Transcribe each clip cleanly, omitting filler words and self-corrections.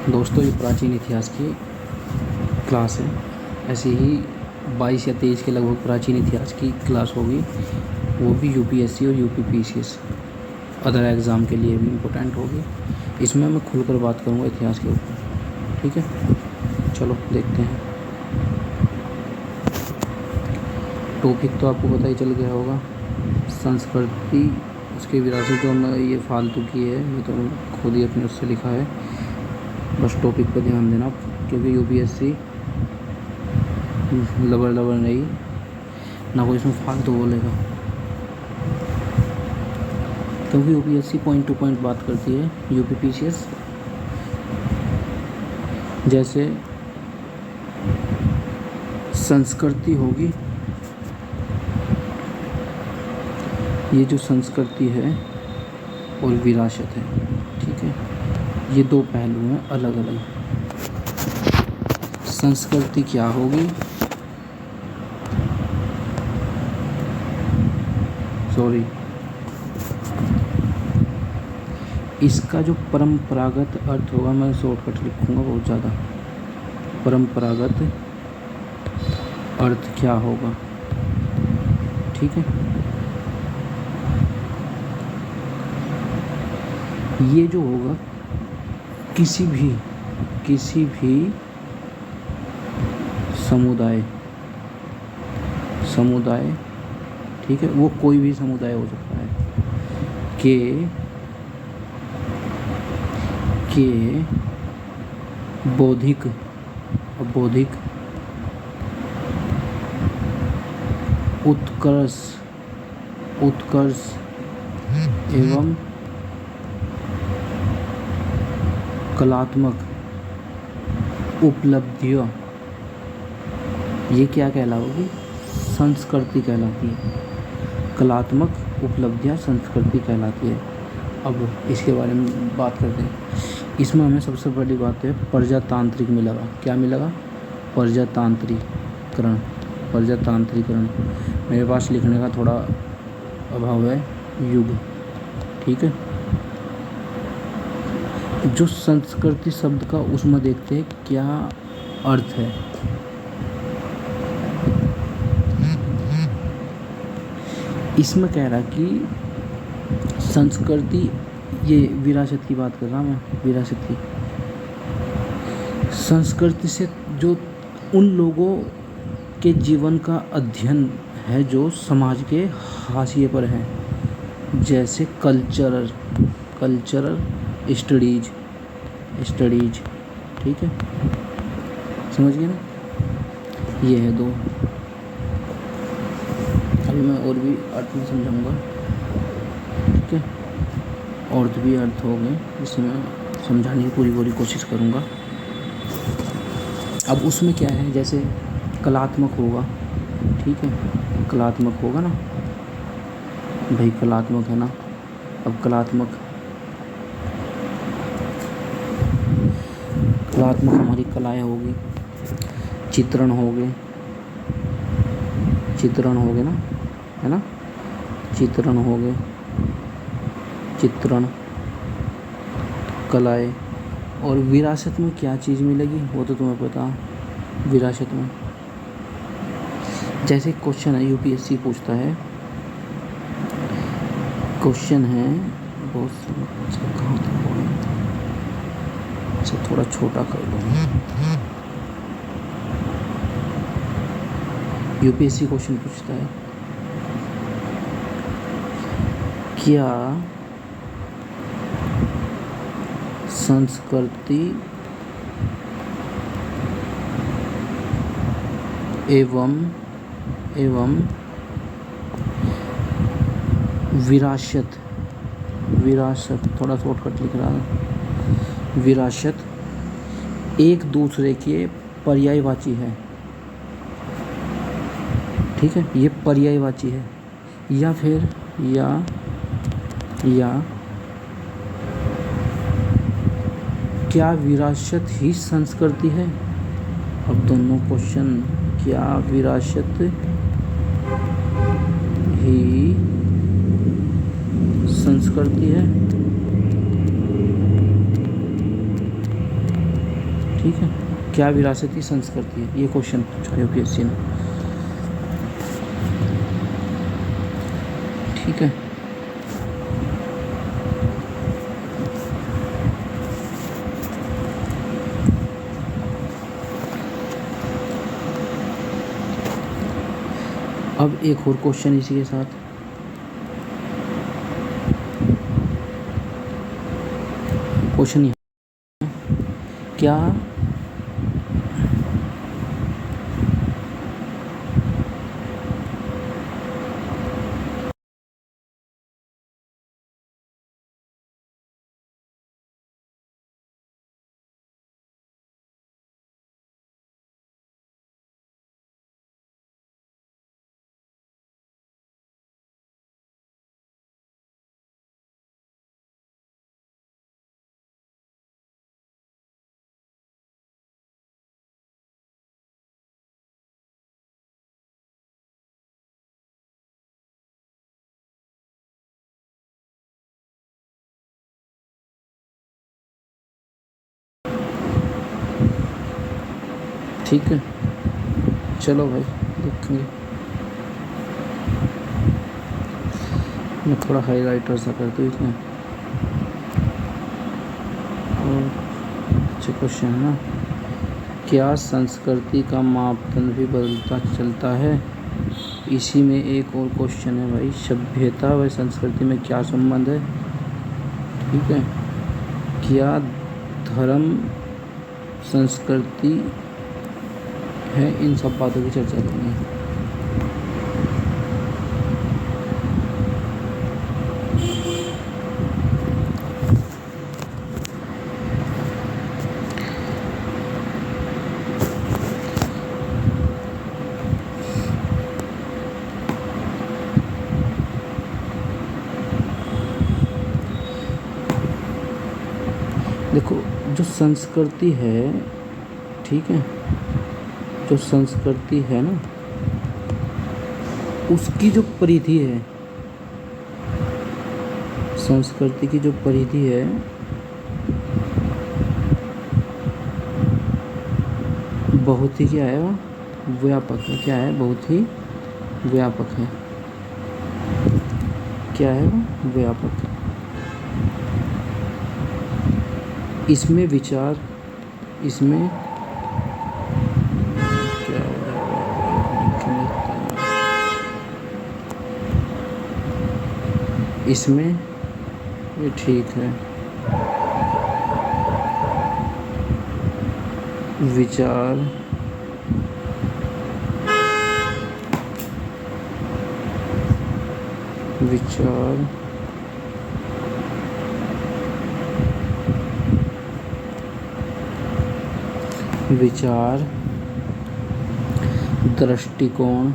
दोस्तों, ये प्राचीन इतिहास की क्लास है। ऐसे ही 22 या 23 के लगभग प्राचीन इतिहास की क्लास होगी, वो भी यूपीएससी और यूपीपीसीएस अदर एग्ज़ाम के लिए भी इम्पोर्टेंट होगी। इसमें मैं खुलकर बात करूँगा इतिहास के ऊपर। ठीक है, चलो देखते हैं। टॉपिक तो आपको पता ही चल गया होगा, संस्कृति उसकी विरासत। जो मैं ये फालतू की है, ये तो खुद ही अपने उससे लिखा है। बस टॉपिक पर ध्यान देना, क्योंकि यूपीएससी लबर नहीं ना, कोई इसमें फालतू बोलेगा। क्योंकि यूपीएससी पॉइंट टू पॉइंट बात करती है, यूपीपीसीएस जैसे संस्कृति होगी। ये जो संस्कृति है और विरासत है, ठीक है, ये दो पहलू हैं अलग अलग। संस्कृति क्या होगी, सॉरी, इसका जो परंपरागत अर्थ होगा, मैं शॉर्टकट लिखूंगा बहुत ज़्यादा। परंपरागत अर्थ क्या होगा, ठीक है। ये जो होगा किसी भी समुदाय, ठीक है, वो कोई भी समुदाय हो सकता है, के बौद्धिक उत्कर्ष एवं कलात्मक उपलब्धियाँ, ये क्या कहलाओगी, संस्कृति कहलाती है। कलात्मक उपलब्धियाँ संस्कृति कहलाती है। अब इसके बारे में बात करते हैं। इसमें हमें सबसे बड़ी बात है प्रजातांत्रिक मिलेगा। क्या मिलेगा, प्रजातांत्रिकरण। मेरे पास लिखने का थोड़ा अभाव है, युग, ठीक है। जो संस्कृति शब्द का, उसमें देखते हैं क्या अर्थ है। इसमें कह रहा कि संस्कृति, ये विरासत की बात कर रहा मैं, विरासत की। संस्कृति से जो उन लोगों के जीवन का अध्ययन है जो समाज के हाशिए पर हैं, जैसे कल्चरल स्टडीज, ठीक है, समझ गए ना। ये है दो। अभी मैं और भी अर्थ में समझाऊंगा, ठीक है, और भी अर्थ हो गए, जिसे मैं समझाने की पूरी कोशिश करूंगा। अब उसमें क्या है, जैसे कलात्मक होगा, ठीक है, कलात्मक होगा ना भाई, कलात्मक है ना। अब कलात्मक हमारी कलाएं होगी, चित्रण हो गए ना, है ना, चित्रण हो गए, चित्रण कलाएं। और विरासत में क्या चीज़ मिलेगी, वो तो तुम्हें पता। विरासत में जैसे क्वेश्चन है, यूपीएससी पूछता है, क्वेश्चन है बहुत, कहाँ तक होगा, अच्छा थोड़ा छोटा कर लो। यूपीएससी क्वेश्चन पूछता है, क्या संस्कृति एवं विरासत, थोड़ा शॉर्टकट लिख रहा है, विरासत एक दूसरे के पर्यायवाची है, ठीक है, ये पर्यायवाची है, या फिर क्या विरासत ही संस्कृति है। अब दोनों क्वेश्चन, क्या विरासत ही संस्कृति है, ठीक है, क्या विरासती संस्कृति है, ये क्वेश्चन पूछा है यूपीएससी ने। ठीक है, अब एक और क्वेश्चन इसी के साथ। क्वेश्चन ये, क्या ठीक है, चलो भाई देखेंगे। मैं थोड़ा हाईलाइटर सा कर दूँ इसमें, और अच्छे क्वेश्चन है ना। क्या संस्कृति का मापदंड भी बदलता चलता है? इसी में एक और क्वेश्चन है भाई, सभ्यता व संस्कृति में क्या संबंध है? ठीक है, क्या धर्म संस्कृति है, इन सब बातों की चर्चा करेंगे। देखो, जो संस्कृति है, ठीक है, जो संस्कृति है ना, उसकी जो परिधि है, संस्कृति की जो परिधि है, बहुत ही क्या है, वो व्यापक है। क्या है? बहुत ही व्यापक है। क्या है? वो व्यापक है। इसमें विचार, इसमें क्या इसमें ये ठीक है, विचार, विचार, विचार, दृष्टिकोण,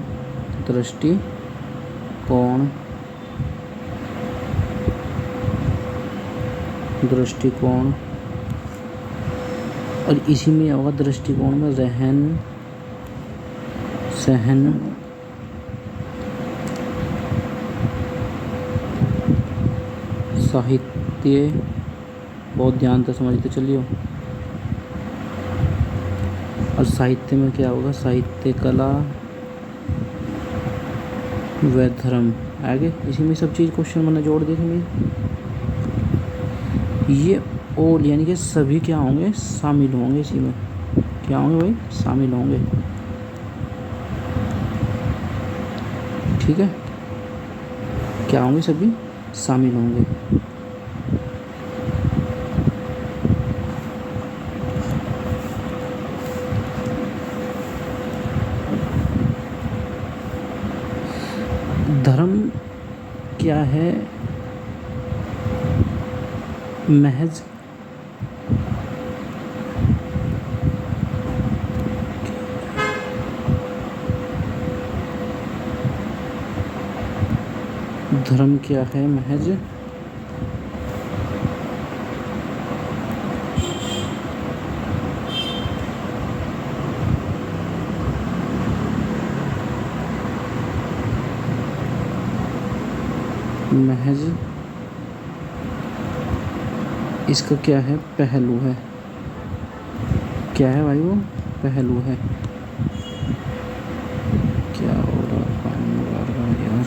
दृष्टिकोण, दृष्टिकोण, और इसी में होगा दृष्टिकोण में रहन सहन, साहित्य, बहुत ध्यान से समझते चलिए। और साहित्य में क्या होगा? साहित्य, कला व धर्म। आगे इसी में सब चीज़ क्वेश्चन मैंने जोड़ देंगे। ये ऑल यानी कि सभी क्या होंगे? शामिल होंगे इसी में। क्या होंगे भाई? शामिल होंगे। ठीक है, क्या होंगे? सभी शामिल होंगे। धर्म क्या है? महज धर्म क्या है? महज महज इसका क्या है? पहलू है। क्या है भाई? वो पहलू है। क्या हो रहा है? काम हो रहा है यार।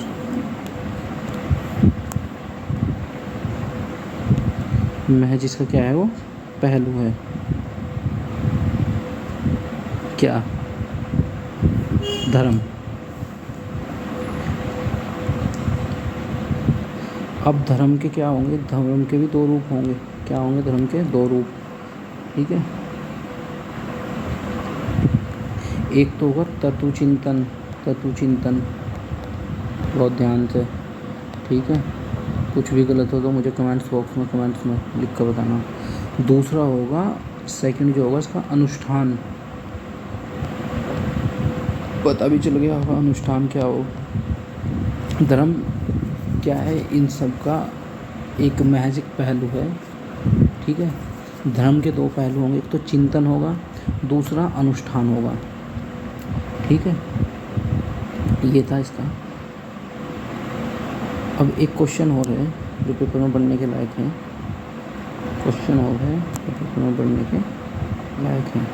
महज इसका क्या है? वो पहलू है। क्या? धर्म। अब धर्म के क्या होंगे? धर्म के भी दो रूप होंगे। क्या होंगे धर्म के? दो रूप। ठीक है। एक तो होगा तत्व चिंतन। तत्व चिंतन, बहुत ध्यान से। ठीक है। कुछ भी गलत हो तो मुझे कमेंट्स बॉक्स में, कमेंट्स में लिख कर बताना। दूसरा होगा, सेकंड जो होगा इसका, अनुष्ठान। पता भी चल गया होगा अनुष्ठान क्या हो। धर्म क्या है? इन सब का एक महज एक पहलू है। ठीक है। धर्म के दो पहलू होंगे, एक तो चिंतन होगा, दूसरा अनुष्ठान होगा। ठीक है। ये था इसका। अब एक क्वेश्चन और है जो पेपर में बनने के लायक है। क्वेश्चन और है जो पेपर में बनने के लायक है।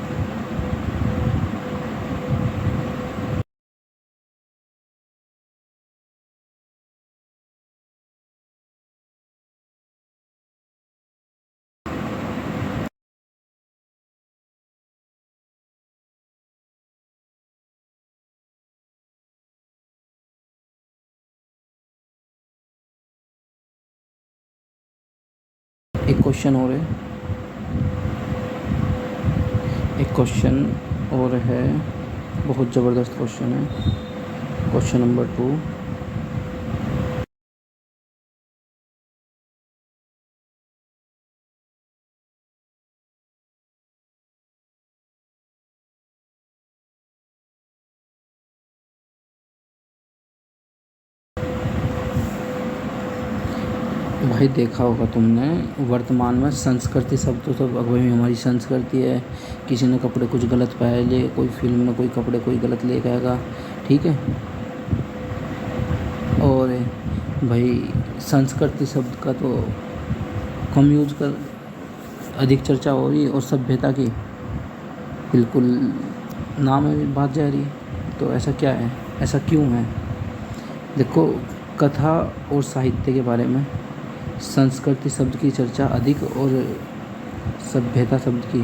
एक क्वेश्चन और है। एक क्वेश्चन और है, बहुत ज़बरदस्त क्वेश्चन है। Question number 2। भाई देखा होगा तुमने, वर्तमान में संस्कृति शब्द तो सब अगुवाई में हमारी संस्कृति है। किसी ने कपड़े कुछ गलत पहन लिए, कोई फिल्म में कोई कपड़े कोई गलत लेके आएगा। ठीक है। और भाई संस्कृति शब्द का तो कम यूज कर, अधिक चर्चा हो रही है, और सभ्यता की बिल्कुल नाम में बात जा रही है। तो ऐसा क्या है? ऐसा क्यों है? देखो, कथा और साहित्य के बारे में संस्कृति शब्द की चर्चा अधिक और सभ्यता शब्द की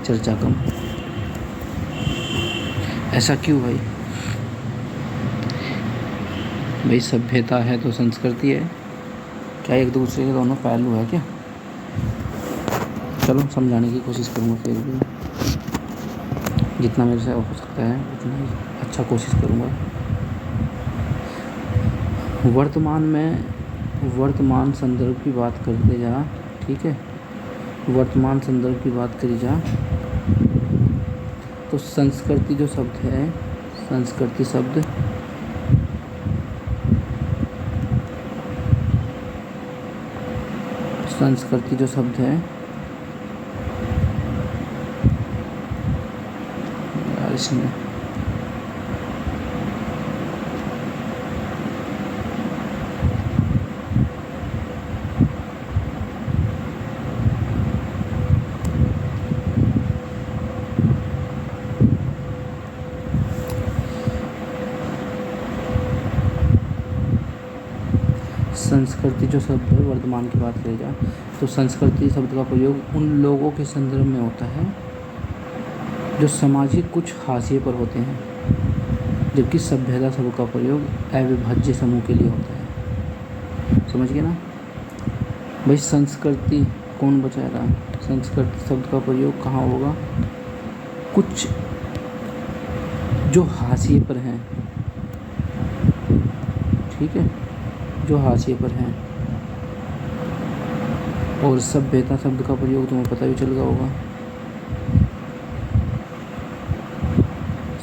चर्चा कम। ऐसा क्यों भाई? भाई सभ्यता है तो संस्कृति है, क्या एक दूसरे के दोनों पहलू है क्या? चलो समझाने की कोशिश करूँगा, फिर भी जितना मेरे से हो सकता है उतना ही अच्छा कोशिश करूँगा। वर्तमान संदर्भ की बात करते जा। ठीक है। वर्तमान संदर्भ की बात करी जा तो संस्कृति जो शब्द है, संस्कृति शब्द संस्कृति जो शब्द है यार, इसमें संस्कृति जो शब्द है, वर्तमान की बात करी जाए तो संस्कृति शब्द का प्रयोग उन लोगों के संदर्भ में होता है जो सामाजिक कुछ हाशिए पर होते हैं, जबकि सभ्यता शब्द का प्रयोग अविभाज्य समूह के लिए होता है। समझ गए ना भाई? संस्कृति कौन बचा रहा? संस्कृति शब्द का प्रयोग कहाँ होगा? कुछ जो हाशिए पर हैं। ठीक है। जो हाशिए पर हैं। और सभ्यता शब्द का प्रयोग तुम्हें पता भी चल गया होगा।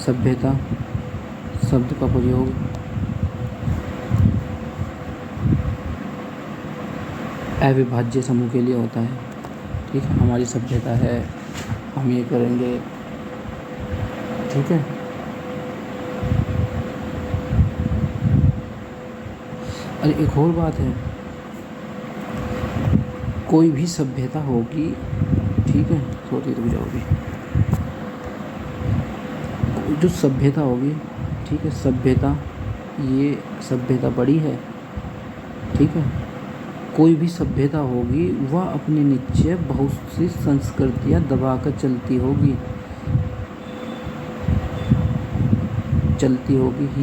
सभ्यता शब्द का प्रयोग अविभाज्य समूह के लिए होता है। ठीक है। हमारी सभ्यता है, हम ये करेंगे। ठीक है। अरे एक और बात है, कोई भी सभ्यता होगी। ठीक है। सॉरी, रुक जाओ भी। जो सभ्यता होगी, ठीक है, सभ्यता, ये सभ्यता बड़ी है, ठीक है। कोई भी सभ्यता होगी वह अपने नीचे बहुत सी संस्कृतियाँ दबाकर चलती होगी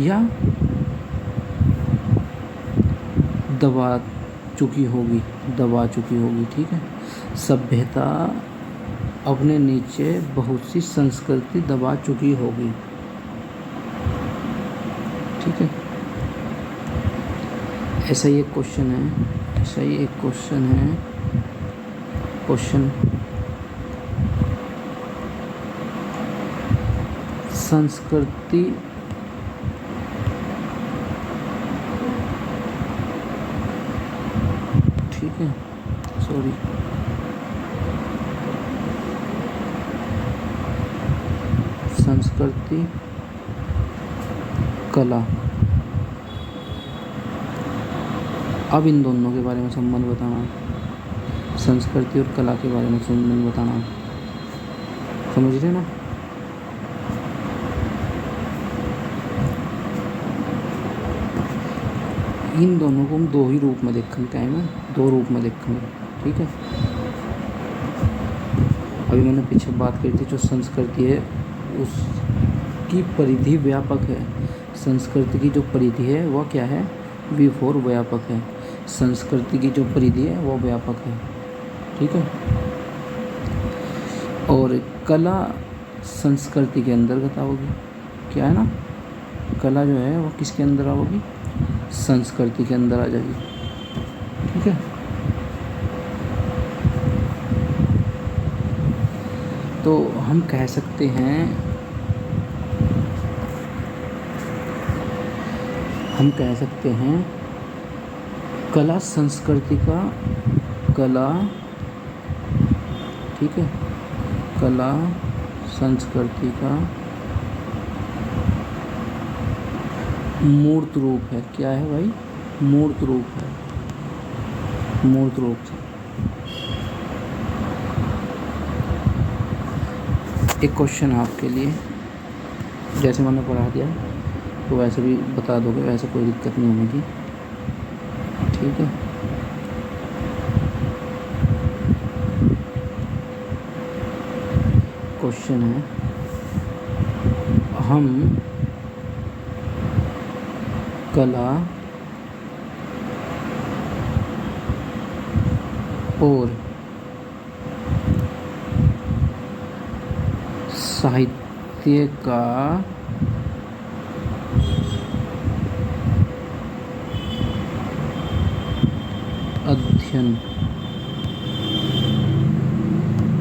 या दबा दबा चुकी होगी, ठीक है। सभ्यता अपने नीचे बहुत सी संस्कृति दबा चुकी होगी, ठीक है। ऐसा ही एक क्वेश्चन है, क्वेश्चन संस्कृति ठीक है, सॉरी, संस्कृति कला, अब इन दोनों के बारे में संबंध बताना, संस्कृति और कला के बारे में संबंध बताना, समझ रहे ना। इन दोनों को हम दो ही रूप में देखेंगे, क्या है ना, दो रूप में देखेंगे, ठीक है। अभी मैंने पीछे बात करी थी, जो संस्कृति है उसकी परिधि व्यापक है, संस्कृति की जो परिधि है वह क्या है, V4 व्यापक है, संस्कृति की जो परिधि है वो व्यापक है, ठीक है। और कला संस्कृति के अंतर्गत आओगी, क्या है ना, कला जो है वो किसके अंदर आओगी, संस्कृति के अंदर आ जाएगी, ठीक है। तो हम कह सकते हैं कला संस्कृति का, ठीक है, कला संस्कृति का मूर्त रूप है, क्या है भाई, मूर्त रूप है, मूर्त रूप से। एक क्वेश्चन आपके लिए, जैसे मैंने पढ़ा दिया तो वैसे भी बता दोगे, वैसे कोई दिक्कत नहीं होगी, ठीक है। क्वेश्चन है, हम कला और साहित्य का अध्ययन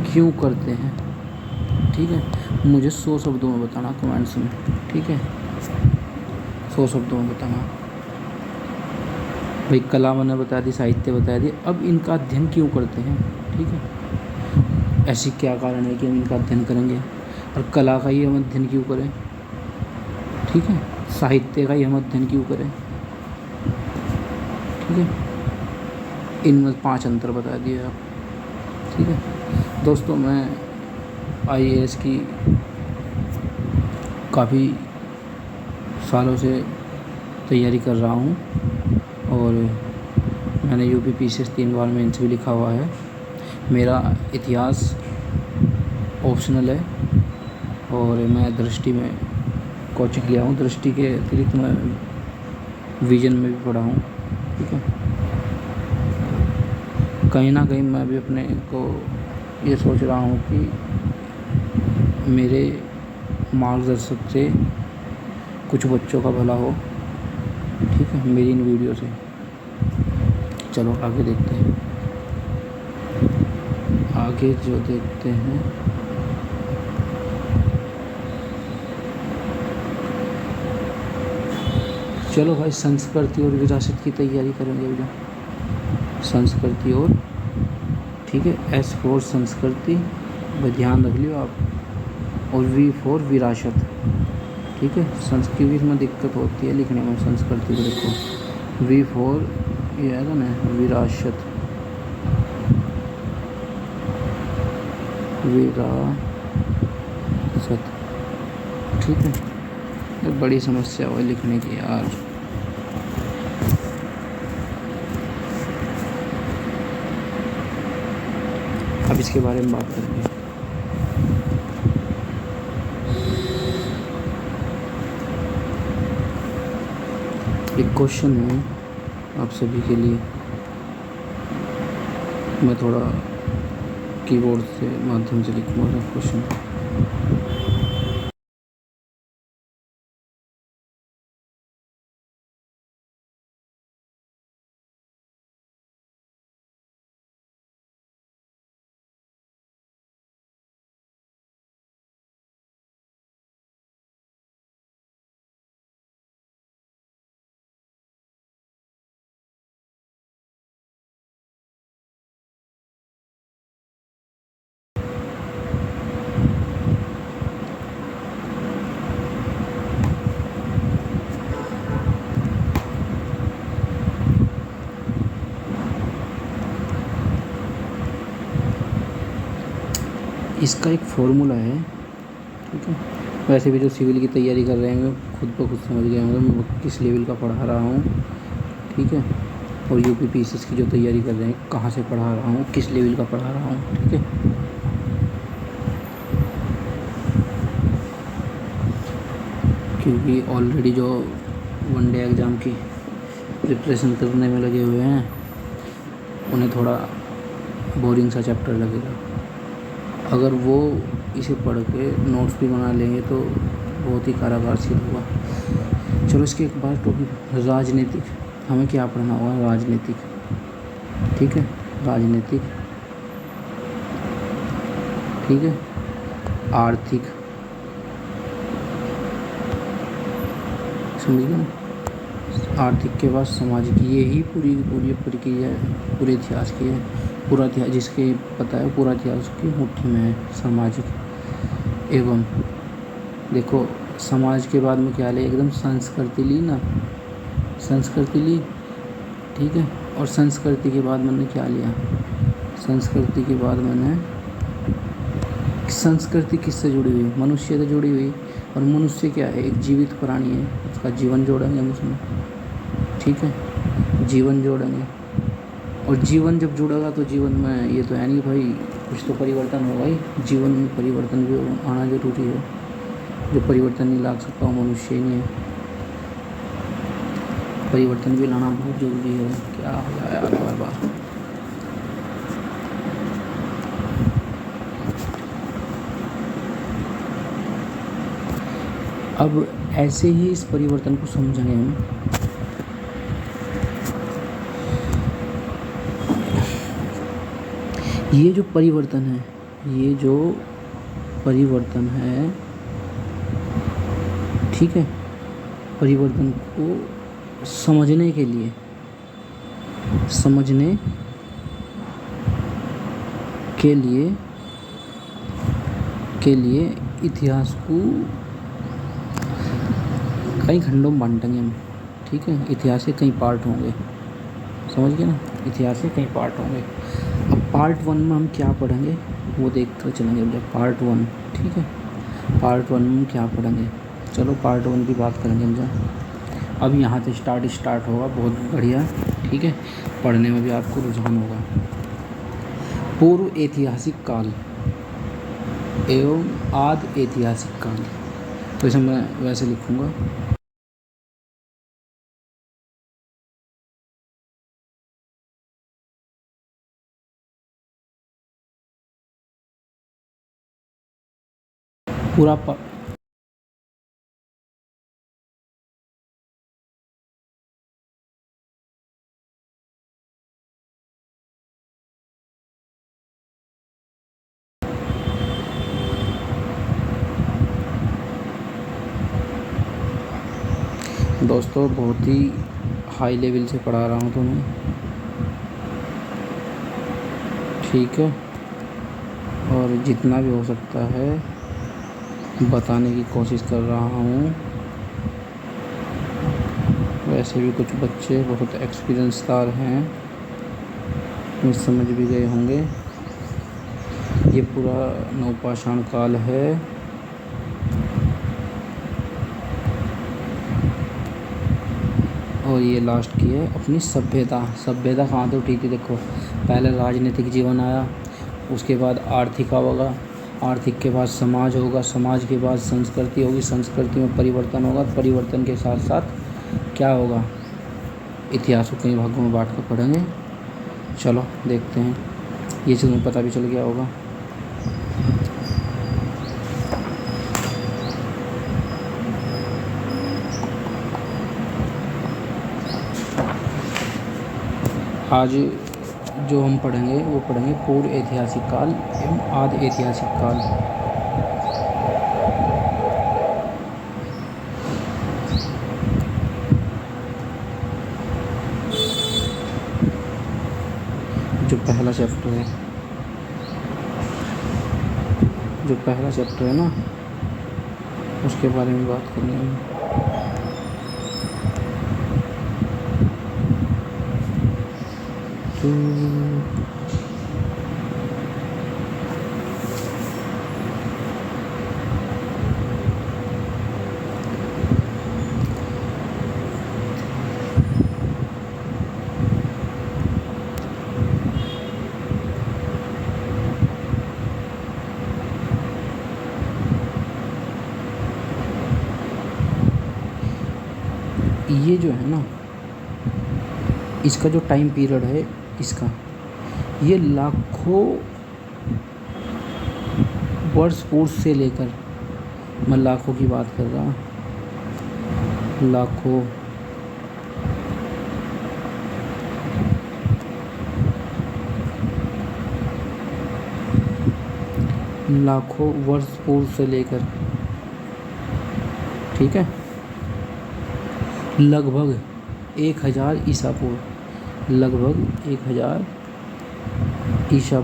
क्यों करते हैं, ठीक है। मुझे 100 शब्दों में बताना कमेंट्स में, ठीक है, 100 शब्दों में बताना। भाई कला मैंने बता दी, साहित्य बता दी, अब इनका अध्ययन क्यों करते हैं, ठीक है। ऐसी क्या कारण है कि हम इनका अध्ययन करेंगे, और कला का ही हम अध्ययन क्यों करें, ठीक है, साहित्य का ही हम अध्ययन क्यों करें, ठीक है। इनमें 5 अंतर बता दिए आप, ठीक है। दोस्तों, मैं IAS की काफ़ी सालों से तैयारी कर रहा हूँ, और मैंने UPPCS 3 बार मेंस भी लिखा हुआ है। मेरा इतिहास ऑप्शनल है, और मैं दृष्टि में कोचिंग लिया हूँ, दृष्टि के अतिरिक्त मैं विजन में भी पढ़ा हूँ, ठीक है। कहीं ना कहीं मैं भी अपने को ये सोच रहा हूँ कि मेरे मार्गदर्शक से कुछ बच्चों का भला हो, ठीक है, मेरी इन वीडियो से। चलो आगे देखते हैं, आगे जो देखते हैं, चलो भाई, संस्कृति और विरासत की तैयारी करेंगे भैया, संस्कृति और, ठीक है, S4 संस्कृति, ध्यान रख लियो आप, और V4 विरासत, ठीक है। संस्कृत में दिक्कत होती है लिखने में, संस्कृति को देखो, V4 ये है ना, विरासत, विरासत, ठीक है। तो बड़ी समस्या हुई लिखने की यार। अब इसके बारे में बात करते हैं। एक क्वेश्चन है आप सभी के लिए, मैं थोड़ा कीबोर्ड से माध्यम से लिखूँगा क्वेश्चन। इसका एक फॉर्मूला है, ठीक है। वैसे भी जो सिविल की तैयारी कर रहे हैं खुद ब खुद समझ गए होंगे मैं किस लेवल का पढ़ा रहा हूँ, ठीक है। और यूपीपीसीएस की जो तैयारी कर रहे हैं कहाँ से पढ़ा रहा हूँ, किस लेवल का पढ़ा रहा हूँ, ठीक है। क्योंकि ऑलरेडी जो वनडे एग्ज़ाम की प्रिपरेशन करने में लगे हुए हैं उन्हें थोड़ा बोरिंग सा चैप्टर लगेगा। अगर वो इसे पढ़ के नोट्स भी बना लेंगे तो बहुत ही कारागार सिद्ध हुआ। चलो इसके एक बार टॉपिक राजनीतिक, हमें क्या पढ़ना होगा, राजनीतिक, ठीक है। राजनीतिक, ठीक है। आर्थिक, समझ गए ना। आर्थिक के बाद सामाजिक, ये ही पूरी पूरी प्रक्रिया पूरे इतिहास की है। पूरा इतिहास जिसके पता है पूरा इतिहास की मुट्ठी में है। सामाजिक एवं देखो समाज के बाद में क्या ले, एकदम संस्कृति ली ना, संस्कृति ली, ठीक है। और संस्कृति के बाद मैंने क्या लिया, संस्कृति के बाद मैंने संस्कृति किससे जुड़ी हुई, मनुष्य से जुड़ी हुई। और मनुष्य क्या है, एक जीवित प्राणी है, उसका जीवन जोड़ेंगे हम उसमें, ठीक है। जीवन जोड़ेंगे और जीवन जब जुड़ेगा तो जीवन में ये तो है नहीं भाई कुछ तो परिवर्तन होगा ही, जीवन में परिवर्तन भी आना जरूरी है। जो परिवर्तन नहीं ला सकता वो मनुष्य ही नहीं है। परिवर्तन भी लाना बहुत ज़रूरी है। क्या हो जाए यार बार बार। अब ऐसे ही इस परिवर्तन को समझेंगे हम। ये जो परिवर्तन है, ये जो परिवर्तन है, ठीक है। परिवर्तन को समझने के लिए, समझने के लिए इतिहास को कई खंडों में बांटेंगे हम, ठीक है। इतिहास के कई पार्ट होंगे, समझ गए ना। इतिहास के कई पार्ट होंगे। अब पार्ट 1 में हम क्या पढ़ेंगे वो देखते चलेंगे। जब पार्ट 1, ठीक है, पार्ट 1 में हम क्या पढ़ेंगे, चलो पार्ट 1 की बात करेंगे हम जब। अब यहाँ से स्टार्ट होगा, बहुत बढ़िया, ठीक है। पढ़ने में भी आपको रुझान होगा। पूर्व ऐतिहासिक काल एवं आदि ऐतिहासिक काल, तो इसे मैं वैसे लिखूँगा। पूरा दोस्तों बहुत ही हाई लेवल से पढ़ा रहा हूँ तुम्हें, ठीक है। और जितना भी हो सकता है बताने की कोशिश कर रहा हूँ। वैसे भी कुछ बच्चे बहुत एक्सपीरियंसदार हैं, ये समझ भी गए होंगे। ये पूरा नवपाषाण काल है, और ये लास्ट की है अपनी सभ्यता। सभ्यता कहाँ से उठी थी देखो, पहले राजनीतिक जीवन आया, उसके बाद आर्थिक होगा, आर्थिक के बाद समाज होगा, समाज के बाद संस्कृति होगी, संस्कृति में परिवर्तन होगा, परिवर्तन के साथ साथ क्या होगा, इतिहास को कई भागों में बांट कर पढ़ेंगे। चलो देखते हैं, ये चीज़ तुम्हें पता भी चल गया होगा। आज जो हम पढ़ेंगे वो पढ़ेंगे पूर्व ऐतिहासिक काल एवं आदि ऐतिहासिक काल। जो पहला चैप्टर है ना, उसके बारे में बात करनी है। तो ये जो है ना, इसका जो टाइम पीरियड है इसका, ये लाखों वर्ष पूर्व से लेकर, मैं लाखों की बात कर रहा हूँ, लाखों वर्ष पूर्व से लेकर, ठीक है, लगभग 1000 ईसा पूर्व, लगभग 1000 ईसा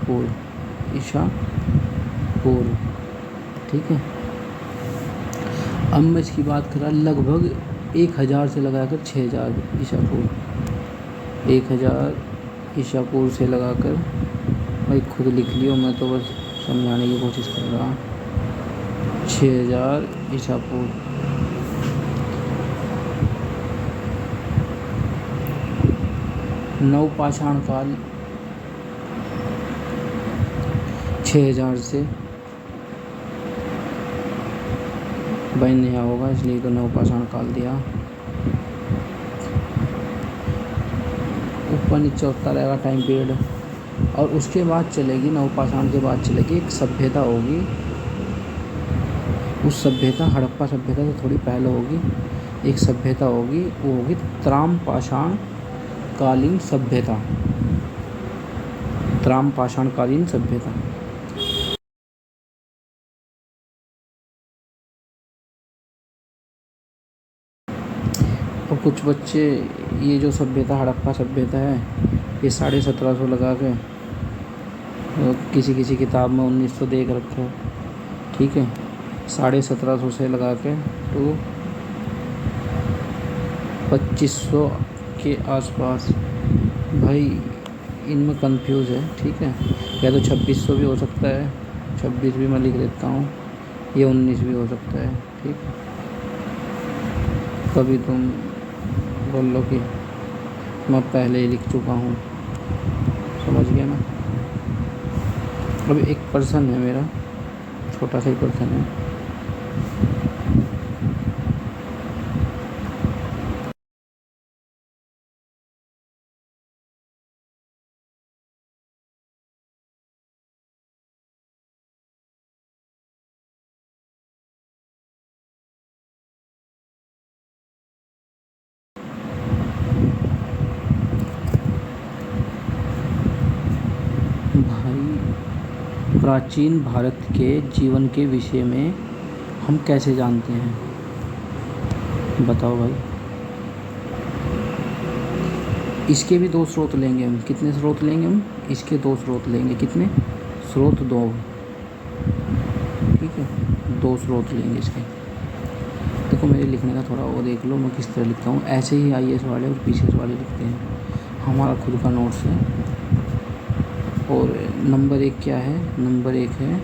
पूर्व, ठीक है। अब मैं इसकी बात कर रहा, लगभग 1000 से लगाकर 6000 ईसा पूर्व, 1000 ईसा पूर्व से लगाकर, भाई खुद लिख लियो, मैं तो बस समझाने की कोशिश कर रहा हूँ। 6000 ईसा पूर्व, नवपाषाण काल 6000 से, भाई नया होगा इसलिए तो नवपाषाण काल दिया। ऊपर नीचे होता रहेगा टाइम पीरियड, और उसके बाद चलेगी, नवपाषाण के बाद चलेगी एक सभ्यता होगी। उस सभ्यता, हड़प्पा सभ्यता से थोड़ी पहले होगी एक सभ्यता होगी, वो होगी त्रामपाषाण कालीन सभ्यता, त्रामपाषाण कालीन सभ्यता। और कुछ बच्चे ये जो सभ्यता, हड़प्पा सभ्यता है, ये 1750 लगा के किसी किताब में 1900 देख रखा है, ठीक है, 1750 से लगा के तो 2500 के आसपास। भाई इनमें कंफ्यूज है, ठीक है, या तो 2600 भी हो सकता है, 26 भी मैं लिख देता हूँ, ये 19 भी हो सकता है, ठीक। कभी तुम बोल लो कि मैं पहले ही लिख चुका हूँ, समझ गया ना। अभी एक पर्सन है मेरा, छोटा सा ही पर्सन है, भाई प्राचीन भारत के जीवन के विषय में हम कैसे जानते हैं, बताओ भाई। इसके भी 2 स्रोत लेंगे हम, कितने स्रोत लेंगे हम, इसके 2 स्रोत लेंगे, कितने स्रोत, 2, ठीक है, 2 स्रोत लेंगे इसके। देखो मेरे लिखने का थोड़ा वो देख लो, मैं किस तरह लिखता हूँ, ऐसे ही IAS वाले और PCS वाले लिखते हैं, हमारा खुद का नोट्स है। और नंबर 1 क्या है, नंबर 1 है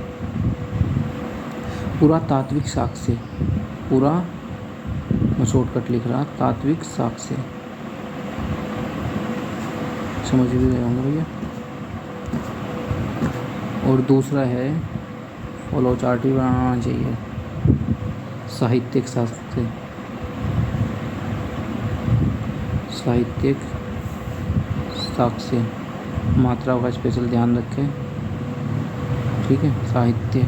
पुरातात्विक साक्ष्य, पूरा मैं शॉर्टकट लिख रहा, तात्विक साक्ष्य, समझ भी रहे होंगे भैया। और दूसरा है फॉलो चार्ट भी बनाना चाहिए, साहित्यिक शास्त्र, साहित्यिक साक्ष्य, मात्राओं का स्पेशल ध्यान रखें, ठीक है। साहित्य,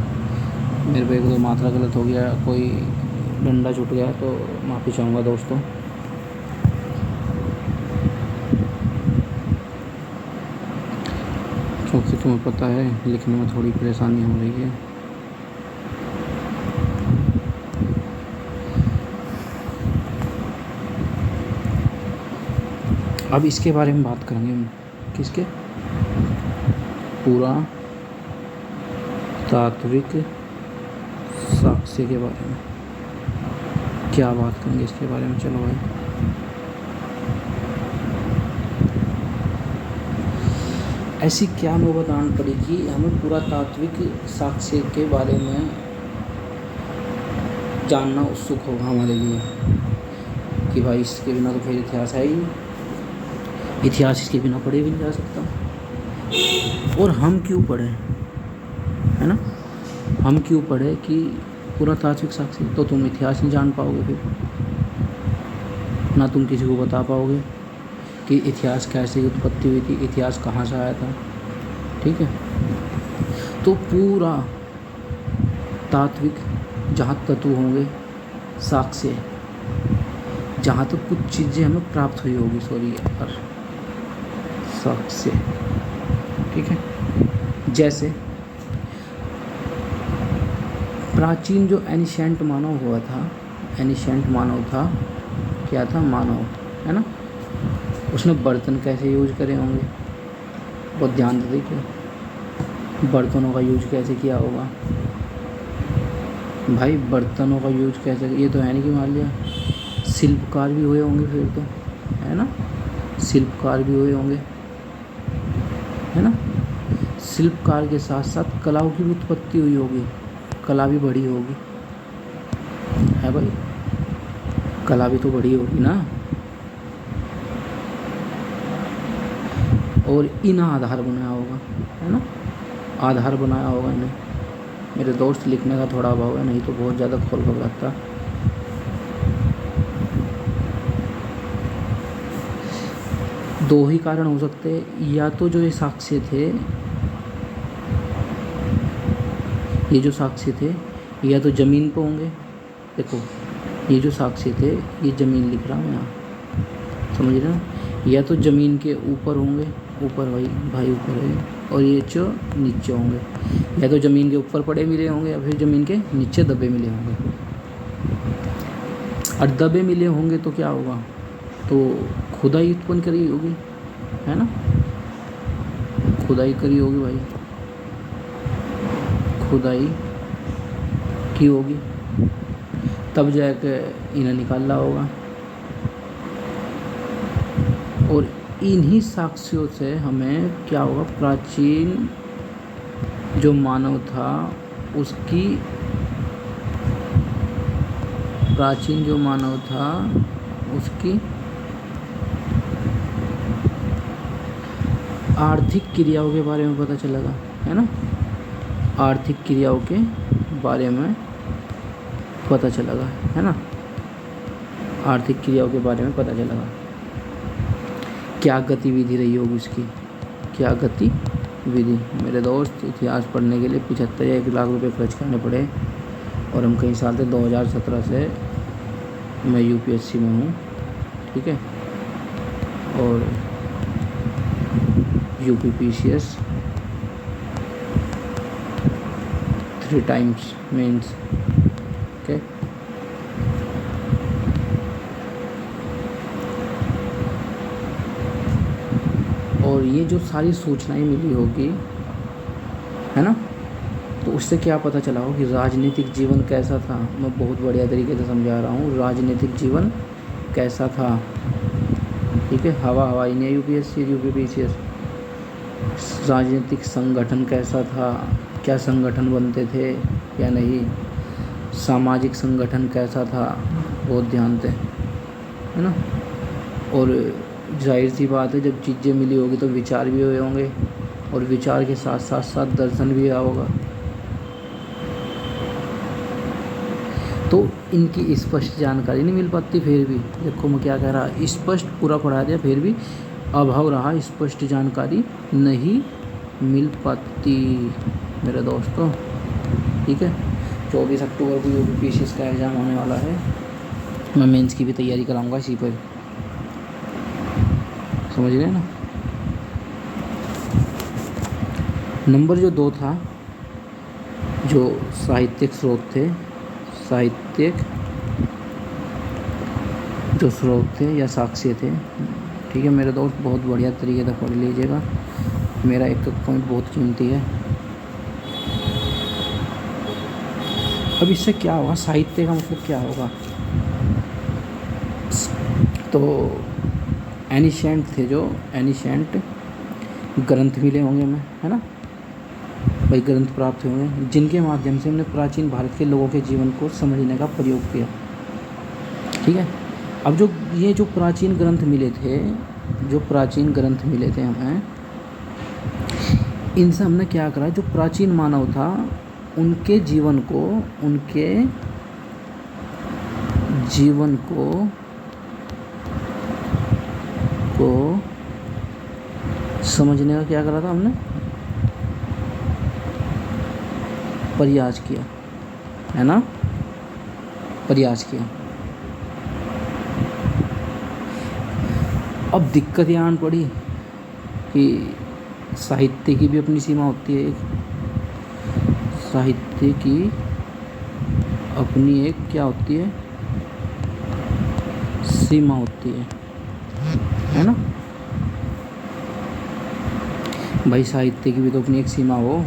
मेरे पे एक दो मात्रा गलत हो गया, कोई डंडा छूट गया तो माफ़ी चाहूँगा दोस्तों। क्योंकि तुम्हें पता है लिखने में थोड़ी परेशानी हो रही है। अब इसके बारे में बात करेंगे हम, किसके, पूरा तात्विक साक्ष्य के बारे में क्या बात करेंगे इसके बारे में। चलो भाई, ऐसी क्या नौबत आन पड़ी कि हमें पूरा तात्विक साक्ष्य के बारे में जानना उत्सुक होगा हमारे लिए कि भाई इसके बिना तो फिर इतिहास है ही नहीं, इतिहास इसके बिना पढ़े भी नहीं जा सकता। और हम क्यों पढ़े, है ना, हम क्यों पढ़े कि पूरा तात्विक साक्ष्य, तो तुम इतिहास नहीं जान पाओगे, फिर ना तुम किसी को बता पाओगे कि इतिहास कैसे उत्पत्ति हुई थी, इतिहास कहाँ से आया था, ठीक है। तो पूरा तात्विक जहाँ तत्व होंगे, साक्ष्य, जहाँ तो कुछ चीज़ें हमें प्राप्त हुई होगी, सॉरी यार, साक्ष्य, ठीक है। जैसे प्राचीन जो एनिशेंट मानव हुआ था, एनिशेंट मानव था, क्या था, मानव, है ना, उसने बर्तन कैसे यूज करे होंगे, बहुत ध्यान से देखिए, बर्तनों का यूज कैसे किया होगा भाई, बर्तनों का यूज कैसे, ये तो है नहीं कि मान लिया शिल्पकार भी हुए होंगे फिर तो, है ना, शिल्पकार भी हुए होंगे, है ना, शिल्पकार के साथ साथ कलाओं की भी उत्पत्ति हुई होगी, कला भी बढ़ी होगी, है भाई, कला भी तो बढ़ी होगी ना। और इन्हें आधार बनाया होगा, है ना, आधार बनाया होगा इन्हें। मेरे दोस्त लिखने का थोड़ा अभाव है, नहीं तो बहुत ज़्यादा खोल कर रखता। दो ही कारण हो सकते हैं, या तो जो ये साक्ष्य थे, ये जो साक्ष्य थे, या तो ज़मीन पे होंगे, देखो ये जो साक्ष्य थे, ये ज़मीन लिख रहा हूँ यहाँ, समझ रहे हो, या तो ज़मीन के ऊपर होंगे, ऊपर भाई ऊपर है, और ये जो नीचे होंगे, या तो ज़मीन के ऊपर पड़े मिले होंगे या फिर ज़मीन के नीचे दबे मिले होंगे। और दबे मिले होंगे तो क्या होगा, तो खुदाई उत्पन्न करी होगी, है ना, खुदाई करी होगी भाई, खुदाई की होगी, तब जाके इन्हें निकालना होगा। और इन्हीं साक्ष्यों से हमें क्या होगा, प्राचीन जो मानव था उसकी, प्राचीन जो मानव था उसकी आर्थिक क्रियाओं के बारे में पता चलेगा, है ना, आर्थिक क्रियाओं के बारे में पता चलेगा, है ना, आर्थिक क्रियाओं के बारे में पता चलेगा, क्या गतिविधि रही होगी उसकी, क्या गतिविधि। मेरे दोस्त, इतिहास पढ़ने के लिए 75 या 1 लाख रुपए खर्च करने पड़े, और हम कई साल से 2017 से मैं यूपीएससी में हूँ, ठीक है, और यूपीपीसीएस 3 टाइम्स मेंस, ओके। और ये जो सारी सूचनाएं मिली होगी, है ना, तो उससे क्या पता चला हो कि राजनीतिक जीवन कैसा था। मैं बहुत बढ़िया तरीके से समझा रहा हूँ, राजनीतिक जीवन कैसा था, ठीक है, हवा ही नहीं है यूपीएससी यूपीपीसीएस। राजनीतिक संगठन कैसा था, क्या संगठन बनते थे या नहीं, सामाजिक संगठन कैसा था, बहुत ध्यान से, है ना, और जाहिर सी बात है, जब चीज़ें मिली होगी तो विचार भी हुए होंगे, और विचार के साथ साथ साथ दर्शन भी आया होगा। तो इनकी स्पष्ट जानकारी नहीं मिल पाती। फिर भी देखो मैं क्या कह रहा, स्पष्ट पूरा पढ़ा दिया, फिर भी अभाव रहा, स्पष्ट जानकारी नहीं मिल पाती मेरे दोस्तों। ठीक है, 24 अक्टूबर को यूपीपीसीएस का एग्ज़ाम होने वाला है। मैं मेंस की भी तैयारी कराऊंगा इसी पर, समझ गए ना। नंबर जो 2 था, जो साहित्यिक स्रोत थे, साहित्यिक जो स्रोत थे या साक्ष्य थे। ठीक है मेरे दोस्त, बहुत बढ़िया तरीके से पढ़ लीजिएगा, मेरा एक पॉइंट बहुत कीमती है। अब इससे क्या होगा, साहित्य का मतलब क्या होगा, तो एनिशेंट थे, जो एनिशेंट ग्रंथ मिले होंगे हमें, है ना भाई, ग्रंथ प्राप्त होंगे जिनके माध्यम से हमने प्राचीन भारत के लोगों के जीवन को समझने का प्रयोग किया। ठीक है, अब जो ये जो प्राचीन ग्रंथ मिले थे, जो प्राचीन ग्रंथ मिले थे हमें, इनसे हमने क्या करा, जो प्राचीन मानव था उनके जीवन को, उनके जीवन को समझने का क्या करा था हमने, प्रयास किया, है ना, प्रयास किया। अब दिक्कत यहाँ आन पड़ी कि साहित्य की भी अपनी सीमा होती है, एक साहित्य की अपनी एक क्या होती है, सीमा होती है ना भाई, साहित्य की भी तो अपनी एक सीमा हो।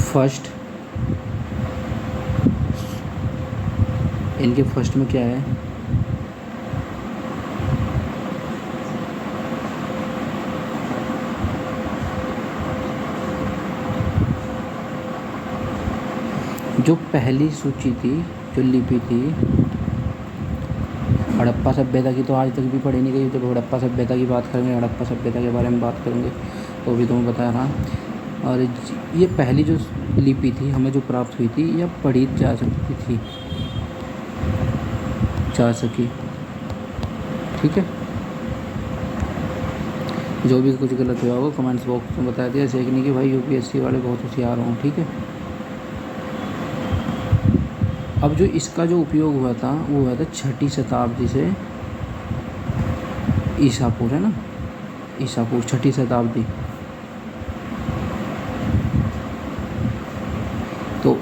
फर्स्ट, इनके फर्स्ट में क्या है, जो पहली सूची थी, जो लिपि थी, हड़प्पा सभ्यता की तो आज तक भी पढ़ी नहीं गई। जब हड़प्पा सभ्यता की बात करेंगे, हड़प्पा सभ्यता के बारे में बात करेंगे, तो भी तो मैं बता रहा। और ये पहली जो लिपि थी हमें जो प्राप्त हुई थी, या पढ़ी जा सकती थी, जा सकी। ठीक है, जो भी कुछ गलत हुआ होगा कमेंट्स बॉक्स में बता दिया, ऐसे नहीं कि भाई यूपीएससी वाले बहुत होशियार हों। ठीक है, अब जो इसका जो उपयोग हुआ था वो हुआ था 6ठी शताब्दी से, ईसापुर, है ना, ईसापुर 6ठी शताब्दी। तो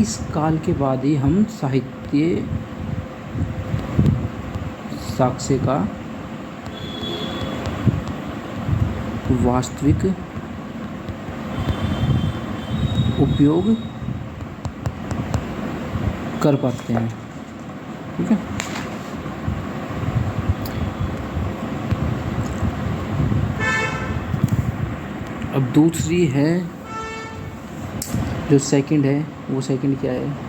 इस काल के बाद ही हम साहित्य साक्ष्य का वास्तविक उपयोग कर पाते हैं। ठीक है, अब दूसरी है, जो सेकंड है, वो सेकंड क्या है,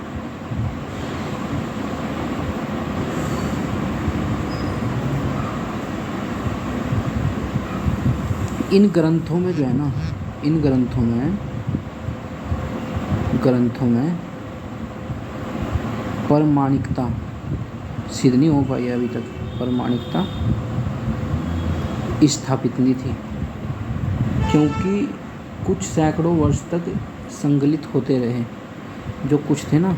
इन ग्रंथों में जो है ना, इन ग्रंथों में प्रमाणिकता सिद्ध नहीं हो पाई अभी तक, प्रमाणिकता स्थापित नहीं थी, क्योंकि कुछ सैकड़ों वर्ष तक संकलित होते रहे। जो कुछ थे ना,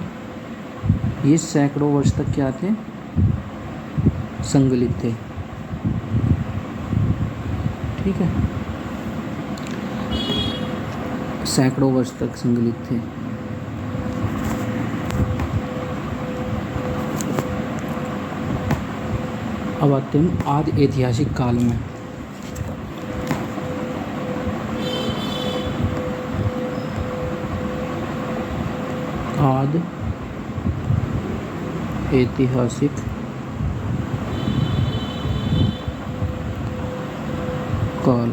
ये सैकड़ों वर्ष तक क्या थे, संकलित थे। ठीक है, सैकड़ों वर्ष तक संकलित थे। अब आते हैं आदि ऐतिहासिक काल में। आदि ऐतिहासिक काल।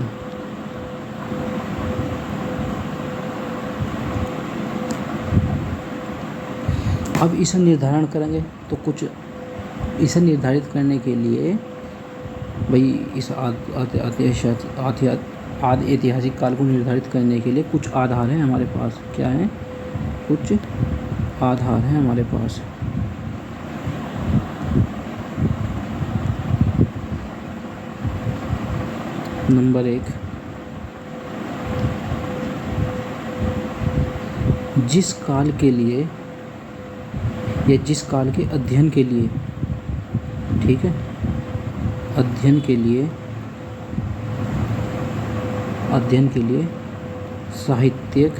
अब इसे निर्धारण करेंगे तो कुछ इसे निर्धारित करने के लिए भाई इस आदि ऐतिहासिक काल को निर्धारित करने के लिए कुछ आधार हैं हमारे पास। क्या है? कुछ आधार हैं हमारे पास। नंबर 1, जिस काल के लिए या जिस काल के अध्ययन के लिए, ठीक है, अध्ययन के लिए साहित्यिक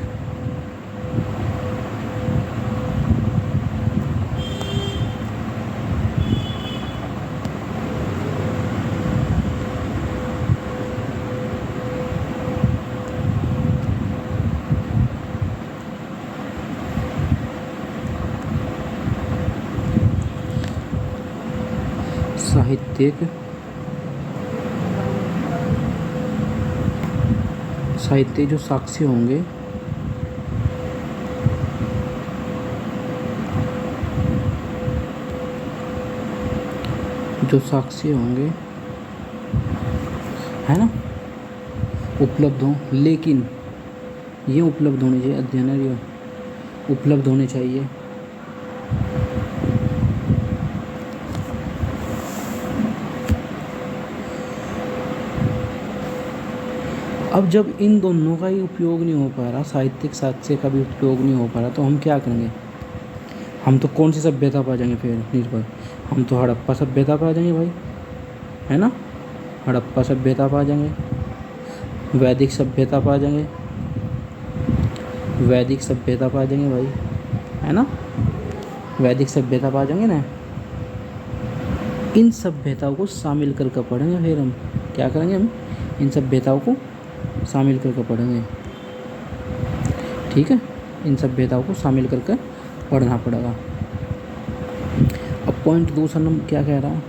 साहित्य जो साक्ष्य होंगे, है ना, उपलब्ध हों। लेकिन ये उपलब्ध होने चाहिए, अध्ययन है ये उपलब्ध होने चाहिए। अब जब इन दोनों का ही उपयोग नहीं हो पा रहा, साहित्यिक साक्ष्य का भी उपयोग नहीं हो पा रहा, तो हम क्या करेंगे? हम तो कौन सी सभ्यता पा जाएंगे फिर निर्भर? हम तो हड़प्पा सभ्यता पा जाएंगे भाई, है ना, हड़प्पा सभ्यता पा जाएंगे, वैदिक सभ्यता पा जाएंगे, वैदिक सभ्यता पा जाएंगे भाई, है ना, वैदिक सभ्यता पा जाएंगे ना। इन सभ्यताओं को शामिल करके पढ़ेंगे। फिर हम क्या करेंगे? हम इन सभ्यताओं को शामिल करके पढ़ेंगे, ठीक है, इन सभ्यताओं को शामिल करके पढ़ना पड़ेगा। अब पॉइंट दूसरा नंबर क्या कह रहा है?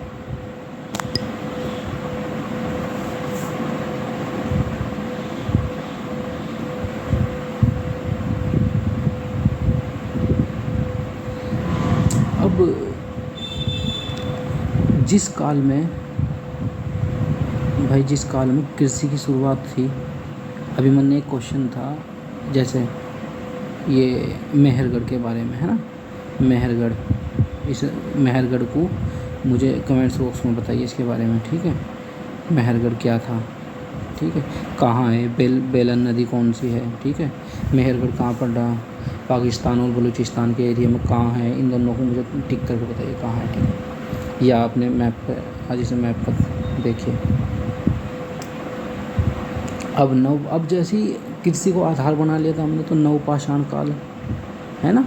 अब जिस काल में भाई, जिस काल में कृषि की शुरुआत थी, अभी मैंने एक क्वेश्चन था जैसे ये मेहरगढ़ के बारे में, है ना, मेहरगढ़, इस मेहरगढ़ को मुझे कमेंट्स बॉक्स में बताइए इसके बारे में, ठीक है, मेहरगढ़ क्या था, ठीक है, कहाँ है, बेलन नदी कौन सी है, ठीक है, मेहरगढ़ कहाँ पड़ रहा, पाकिस्तान और बलूचिस्तान के एरिया में कहाँ है, इन दोनों को मुझे टिक करके बताइए कहाँ है, ठीक है, या आपने मैप पर आज इसे मैप पर देखिए। अब जैसे ही कृषि को आधार बना लिया था हमने, तो नवपाषाण काल, है ना,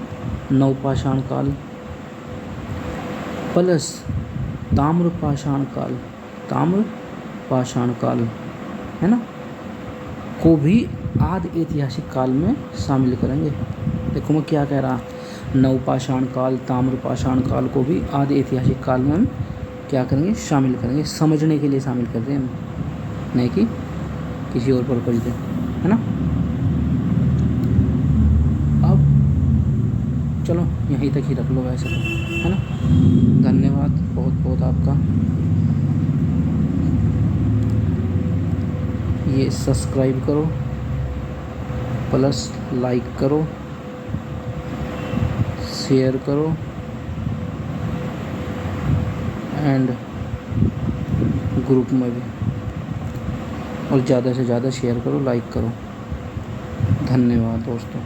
नवपाषाण काल प्लस ताम्रपाषाण काल, है ना, को भी आदि ऐतिहासिक काल में शामिल करेंगे। देखो मैं क्या कह रहा, नवपाषाण काल, ताम्रपाषाण काल को भी आदि ऐतिहासिक काल में हम क्या करेंगे? शामिल करेंगे। समझने के लिए शामिल करते हैं हम, नहीं कि किसी और पर्पज से, है ना। अब चलो यहीं तक ही रख लो वैसे तो, है ना। धन्यवाद बहुत बहुत आपका। ये सब्सक्राइब करो प्लस लाइक करो, शेयर करो एंड ग्रुप में भी, और ज़्यादा से ज़्यादा शेयर करो, लाइक करो। धन्यवाद दोस्तों।